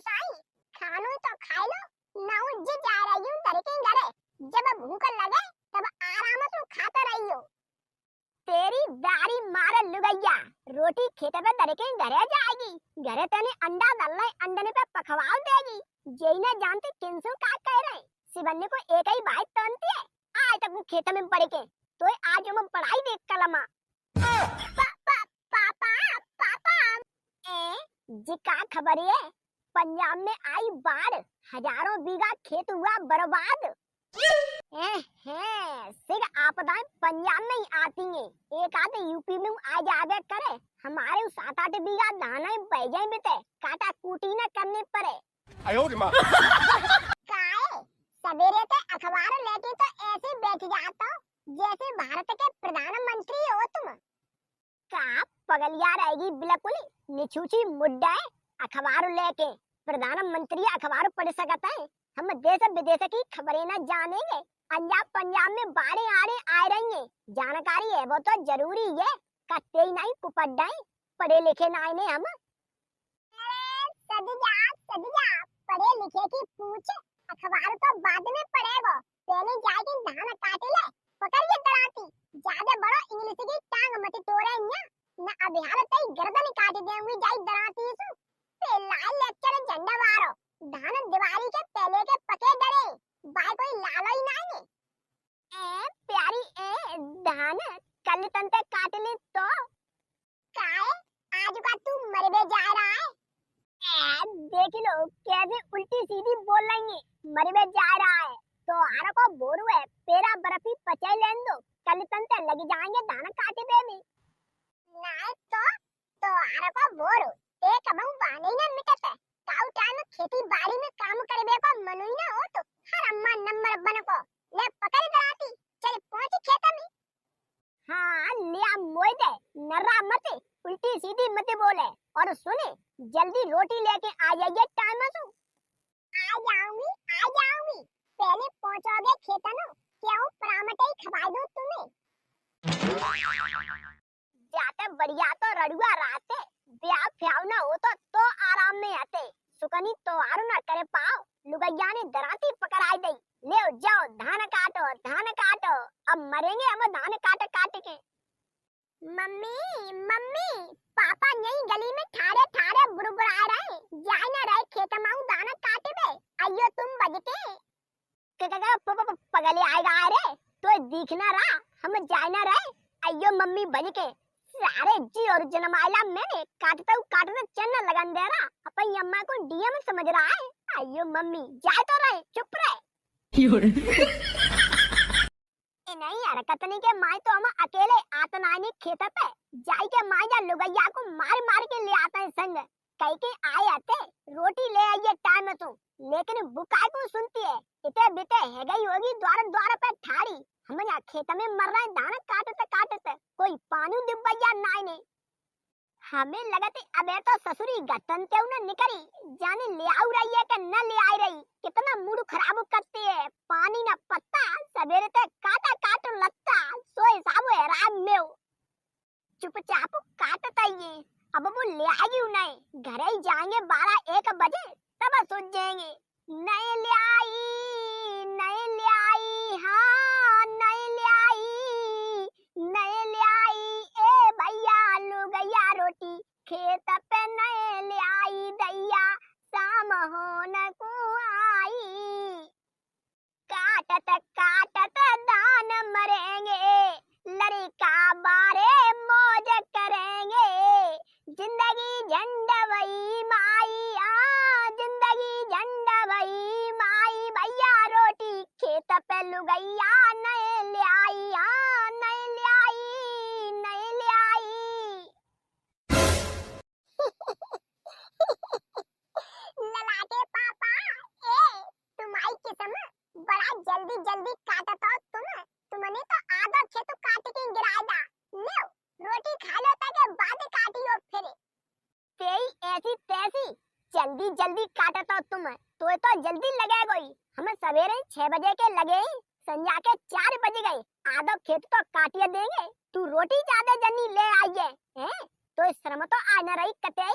साई खानो तो खा लो ना जी जा रही हूँ दर के घरे जब भूख लगे तब आराम से खाता रहियो। तेरी दारी मारे लुगैया रोटी खेते पे दर के घरे जाएगी घरे तने अंडा डालना अंडे पे पखवाल देगी जेई ना जानते किंसु का कह रहे शिवन्य को एक ही बात तोनती है आज तक वो खेत में पड़ के तो आज हम पढ़ाई देख कलमा पापा पापा ए जी का खबर है पंजाब में आई बाढ़ हजारों बीघा खेत हुआ बर्बाद। सिर्फ आपदाएं पंजाब में ही आती हैं एक आधे यूपी में आ जावे करे हमारे 7-8 बीघा धान बह जाए बेटे काटा कूटी न करने पड़े। सवेरे से अखबार लेके तो ऐसे बैठ जाता जैसे भारत के प्रधानमंत्री हो तुम। का पगलिया रहेगी बिल्कुल निछूची मुड्डा अखबार लेके प्रधानमंत्री अखबार पढ़ सकता है हम देश विदेश की खबरें न जानेंगे पंजाब में बाढ़े आड़े आ रही हैं जानकारी है वो तो जरूरी है कत्ते ही नहीं कुपड्डाई पढ़े लिखे नहीं ने हम सदिया पढ़े लिखे की पूछ अखबार तो बाद में पढ़ेगा पहले जाके धान काटे ले पकड़ के डराती ज्यादा बड़ा इंग्लिश की टांग मत तोड़े ना अभिहार तई गर्दन काट देंगी जाई डराती सु पे लाल लेक्चर झंडा मारो धान दिवाली के पहले के पके डरे बाय कोई लालो ही नहीं ए प्यारी ए धान कल तंते काट ले तो काय आज का तू मरबे जा रहा है देख लो कैसे उल्टी सीधी बोल रही है मरबे जा रहा है तो आरा को बोरू है पेरा बर्फी पचे लेन दो कल तंते लग जाएंगे धान काटे दे में नहीं तो आरा को बोरू एक बहु बाने न मिटत काउ टाइम खेती बाड़ी में काम करबे को मनुई ना हो तो हर अम्मा नंबर बन को ले पकड़ दराती चल पहुंच खेत में। हां लिया मोय दे नर्रा मत उल्टी सीधी मत बोले और सुने जल्दी रोटी लेके आ जाइए टाइम से। आ जाऊंगी पहले पहुंचोगे खेतनो क्यों परामटे खवा दूं तुम्हें जाते बढ़िया तो रड़ुआ राते ब्याह फ्याव ना हो तो आराम में आते सुकनी तो आरु ना करे पाओ लुगैया ने दराती पकड़ाई दई ले जाओ धान काटो अब मरेंगे हम धान काट के। मम्मी पापा यही गली में ठारे बुड़बुड़ा रहे जाए ना रहे खेत में दाना काटे बे आइयो तुम बजके पगले आएगा रे तो दिखना रहा हम जाए ना रहे आइयो मम्मी बजके सारे जी और जन्माइला मैंने काटते चन्न लगन दे रहा अपन अम्मा को डीएम समझ रहा है आइयो मम्मी जाए तो रहे चुप रहे नहीं यार कतनी के माई तो हम अकेले आतनानी खेत पे जाई के माई जा लुगैया को मार के ले आता है संग कई के आए आते रोटी ले आइए टाइम तो लेकिन बुकाई को सुनती है इते बिते है गई होगी द्वार पे ठाड़ी हम यहाँ खेत में मर रहे धान काटते कोई पानी डिब्बैया नहीं हमें लगती अबे तो ससुरी गतन ते उन्हें निकली जाने ले आउ रही है कि न ले आई रही कितना मूड खराब करती है पानी ना पत्ता सवेरे तक काटो लत्ता सो हिसाब है राम में चुपचाप काटता ही अब वो ले आएगी नहीं घर ही जाएंगे 12-1 बजे तब सोच जाएंगे नहीं ले आई हाँ नहीं ले आई ए भैया लुगैया रोटी खेत पे नहीं ले आई दैया शाम होने को आई काटत दान मरेंगे लड़का बारे मौज करेंगे जिंदगी झंडा वही माई भैया रोटी खेत पे लुगैया नहीं ले आई ललाटे पापा तुम्हारी किस्म बड़ा जल्दी काटत हो तुमने तो आधा खेत काट के गिराया लो रोटी खा लो ताकि बाद काटियो फिर तेरी ऐसी तैसी जल्दी काटत हो तुम तो जल्दी लगेगा ही हम सवेरे 6 बजे के लगे संध्या के 4 बज गए आधा खेत तो काटिए देंगे तू रोटी ज्यादा जनी ले आइए हैं तो श्रम तो आ न रही कते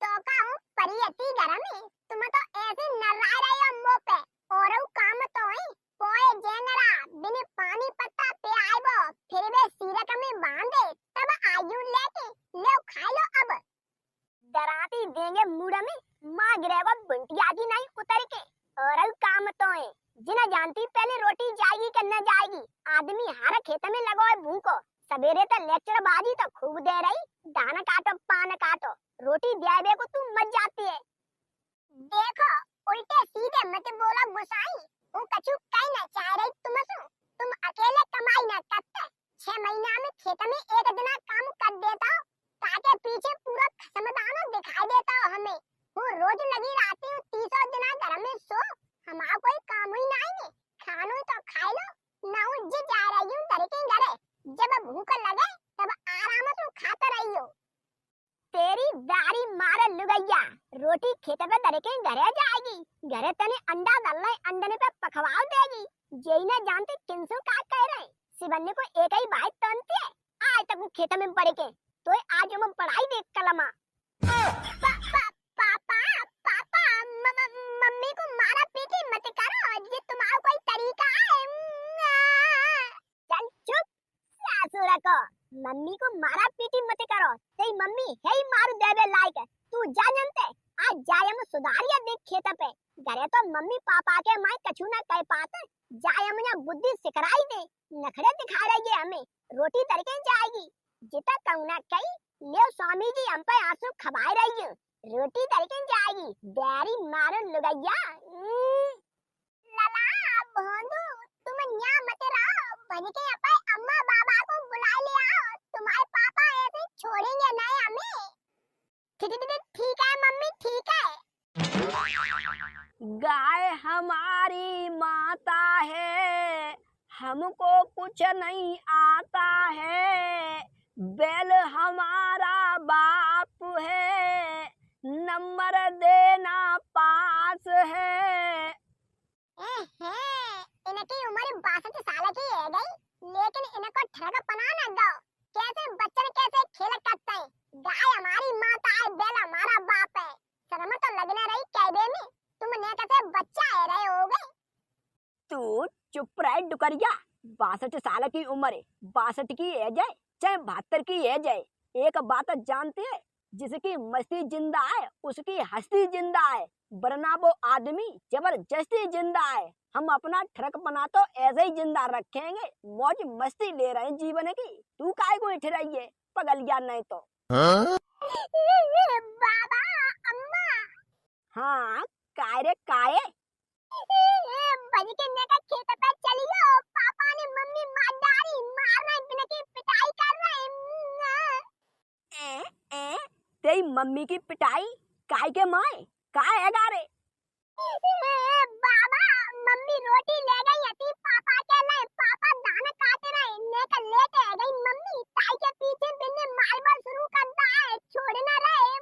तो का हूं परिये के मूड में माँ गिरेगा बुंटिया की नहीं उतर के। और काम तो है जिना जानती पहले रोटी जाएगी कि न जाएगी। आदमी हर खेत में लगो है भूखो। सवेरे तो लेक्चर बाजी तो खूब दे रही, दाना काटो पान काटो, रोटी देवे को तू मच जाती है। देखो उल्टे सीधे मत बोलो गुसाई, वो कछु कहीं ना चाह रही तुम अकेले कमाई ना करते। 6 महीना में खेत में एक दिन काम कर देता हो ताकि पीछे पूरा खसमदानो दिखाई देता हो हमें। वो रोज लगी रहती हूँ 30 दिन घर में सो, हमारा कोई काम ही नहीं है। खानो तो खा लो ना, उज्ज जा रही हूँ घर के घरे, जब भूख लगे तब आराम से खाते रही हो। तेरी दारी मारे लुगैया, रोटी खेत पे धर के घरे जाएगी, घरे तने अंडा डालना अंडे पे पकवाओ देगी। यही ना जानते किनसो का कह रहे, शिवन्य को एक ही बात तोनती है। आज तक वो खेत में पड़ के तो आज हम पढ़ाई देख कलमा। पापा मम्मी को मारा पीटी मत करो, ये तुम्हारा कोई तरीका है। चल चुप सासुरा को, मम्मी को मारा पीटी मत करो, तेरी मम्मी है ही मारू देवे लायक। तू जा जानते आज जाए हम सुधारिया देख खेत पे, घरे तो मम्मी पापा के माय कछु ना कह पाते। जाए हम ना बुद्धि सिखराई दे, नखरे दिखा रही है हमें, रोटी तड़के जाएगी। जितना कहूँ ना कही ले स्वामी जी हम पे आंसू खवाए रही है, रोटी तड़के जाएगी। बैरी मारो लुगैया। लला भोंदू तुम यहाँ मत रहो, बन के अपने अम्मा बाबा को बुला ले आओ, तुम्हारे पापा ऐसे छोड़ेंगे नहीं हमें। ठीक है मम्मी ठीक है। गाय हमारी माता है, हमको कुछ नहीं आता है। बैल हमारा बाप है, नंबर देना पास है। इनकी उम्र 62 साल की है गई, लेकिन इनको ठग पना न दो। कैसे बच्चन कैसे खेल करते हैं। गाय हमारी माता है, बैल हमारा बाप है, शर्म तो लगने रही कहने में। तुमने कैसे बच्चा है रहे होगे। तू चुप रह डुकरिया, 62 साल की उम्र है, 62 की एज है चाहे 72 की एज है, एक बात जानते है, जिसकी मस्ती जिंदा है उसकी हस्ती जिंदा है, वरना वो आदमी जबरदस्ती जिंदा है। हम अपना ट्रक बना तो ऐसे ही जिंदा रखेंगे, मौज मस्ती ले रहे हैं जीवन की। तू काहे को उठ रही है पगलिया नहीं तो। बाबा अम्मा। हाँ काय रे काय बजके का खेत पे चलियो, पापा ने मम्मी मार डाली, मार रहे बिना की पिटाई कर रहे। तेरी मम्मी की पिटाई काय के माए काय है गारे। बाबा मम्मी रोटी ले गई थी पापा के लिए, पापा दाना काट रहे लेकर लेते आ गई मम्मी, ताई के पीछे बिन्ने मारबल शुरू कर दिया है, छोड़ ना रहे।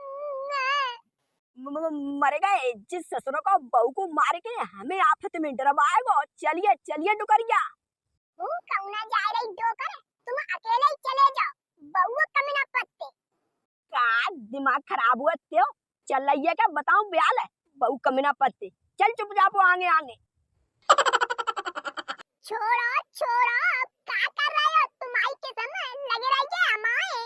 मर गए जिस ससुर को बहू को मार के हमें आफत में डरवाएगो। चलिए चलिए डुकरिया। कौना जा रही डोकर, तुम अकेले ही चले जाओ, बहू कमी ना पत्ते। का दिमाग खराब हुआ त्यो, चल रही है क्या बताऊं ब्याल है, बहू कमी ना पत्ते, चल चुपचाप आगे आगे। छोड़ो छोड़ो, क्या कर रहे हो तुम्हारी किस्म लग रही है हमारे।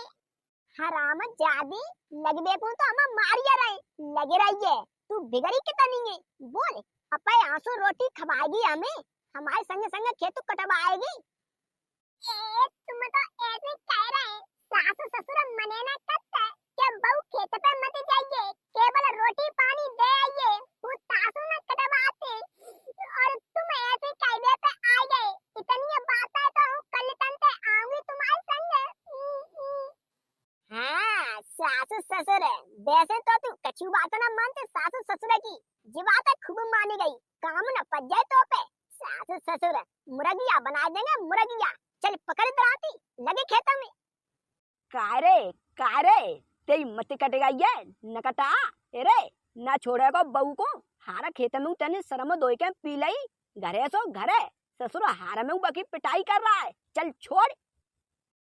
हराम जादी लगबे को तो हम मारिया रहे, लगे रही है तू बिगड़ी कितनी है। बोल अपे आंसू रोटी खवाएगी हमें, हमारे संग संग खेत कटवाएगी। तुम तो ऐसे कह रहे सासु ससुर मने ना करते क्या, बहू खेत पे मत जाइए, केवल रोटी पानी दे आइए, वो सासु न कटवाते। और तुम ऐसे कहने पे आ गए, इतनी बातें तो कल तंते आऊंगी तुम्हारे संग। हाँ सासु ससुर है, वैसे तो तू कछु बात ना मानते सासु ससुर की, ये बात खूब मानी गई, काम न पच जाए तो पे। सासु ससुर मुर्गिया बना देंगे मुर्गिया, चल पकड़ दराती लगे खेत में। कारे तेरी मत कट गई है न कटा रे, ना छोड़ेगा बहू को, हारा खेत में तने शर्म धोई के पी लई, घरे सो घरे ससुर हार में बकी पिटाई कर रहा है, चल छोड़।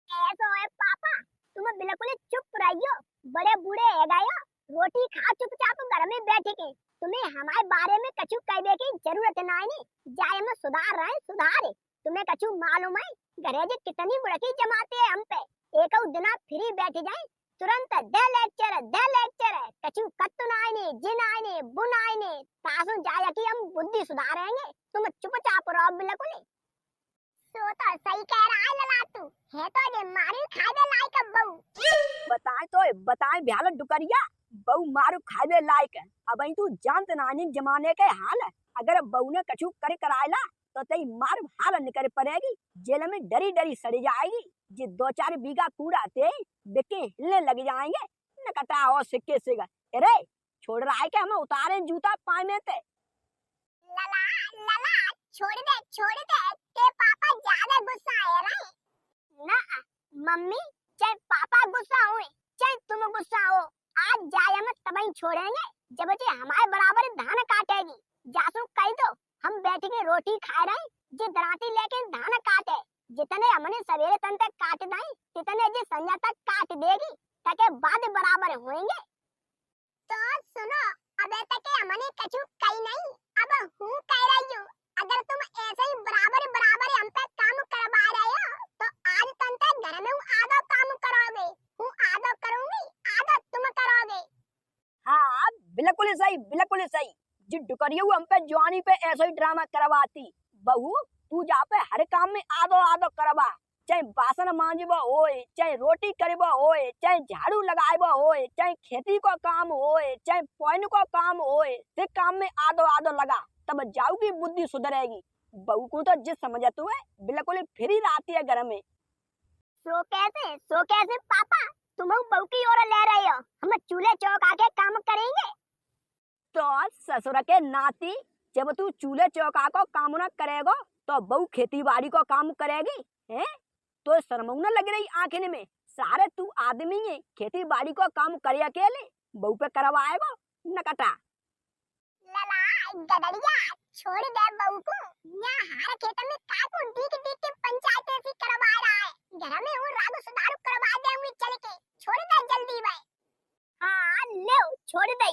ऐसो है पापा, तुम बिल्कुल चुप रहियो, बड़े बूढ़े है गयो, रोटी खा चुपचाप घर में बैठ के, तुम्हें हमारे बारे में कछु कहने की जरूरत नहीं। जाए हम सुधार रहे सुधारे, तुम्हें कछु मालूम है घरे जी कितनी बुड़की जमाते हैं हम पे। एक दिना फ्री बैठ जाए तुरंत दे लेक्चर कछु कत्तो नाइने जिन आइने बुन आइने तासु जाया कि हम बुद्धि सुधारेंगे तुम चुपचाप रहो बिल्कुल सो तो सही कह रहा है लला तू है तो ये मारी खावे लायक बहू बताए भ्याल डुकरिया बहू मारू खावे लायक है। अब तू जानत नानी जमाने के हाल है। अगर बहू ने कछु करे करायला तो तई मार हाल निकर पड़ेगी, जेल में डरी डरी सड़ जाएगी। जे 2-4 बीघा कूड़ा थे बिके हिलने लग जाएंगे न कटा और सिक्के से। अरे छोड़ रहा है कि हम उतारे जूता पाए में थे। लला लला छोड़ दे ते पापा ज्यादा गुस्सा है रहे ना मम्मी चाहे पापा गुस्सा होए चाहे तुम गुस्सा हो आज जाए हम तभी छोड़ेंगे जब जे हमारे बराबर धान काटेगी जासू कह दो हम बैठ के रोटी खा रहे जे दराती लेके धान काटे जितने हमने सवेरे तन तक काट दाई तितने जे संध्या तक काट देगी ताकि बाद बराबर होंगे। तो सुनो अबे तक हमने कछु कही नहीं अब हूँ कह रही हूँ अगर तुम ऐसे ही बराबर हम पे काम करवा रहे हो तो आज तन तक घर में आधा काम करोगे हूँ आधा करूंगी आधा तुम करोगे। हाँ बिल्कुल सही जी डुकरिया हम पे जवानी पे ऐसा ही ड्रामा करवाती। बहू तू जा पे हर काम में आधो करवा, चाहे बासन मांजबो होए चाहे रोटी करबो होए चाहे झाड़ू लगाएबो होए चाहे खेती को काम होए चाहे पानी को काम होए से काम में आधो लगा तब जाऊगी बुद्धि सुधरेगी। बहू को तो जिस समझ तू है बिल्कुल फिर ही रहती है घर में। सो कैसे पापा तुम बहू की ओर ले रहे हो हम चूल्हे चौका के काम करेंगे। तो ससुर के नाती जब तू चूल्हे चौका को काम न करेगा तो बहू खेती बाड़ी को काम करेगी हैं? तो शर्म न लग रही आंखें में सारे तू आदमी है खेती बाड़ी को काम करे अकेले बहू पे करवाएगा नकटा। लला गदरिया छोड़ दे बहू को यहाँ हर खेत में काकू दीक के पंचायत ऐसी करवा रहा है घर में वो राग सुधारू करवा देंगे चल के छोड़ दे जल्दी भाई। हाँ ले छोड़ दे।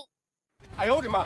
哎呦我的妈！